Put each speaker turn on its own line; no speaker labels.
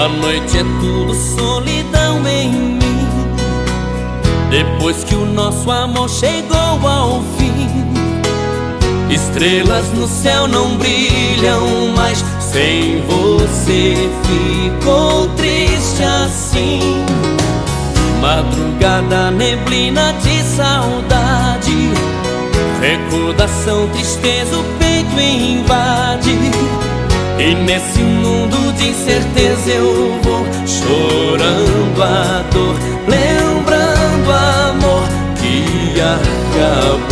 A noite é tudo solidão em mim. Depois que o nosso amor chegou ao fim, estrelas no céu não brilham mais. Sem você ficou triste assim. Madrugada, neblina de saudade, recordação, tristeza, o peito invade. E nesse mundo de incerteza eu vou chorando a dor, lembrando o amor que acabou.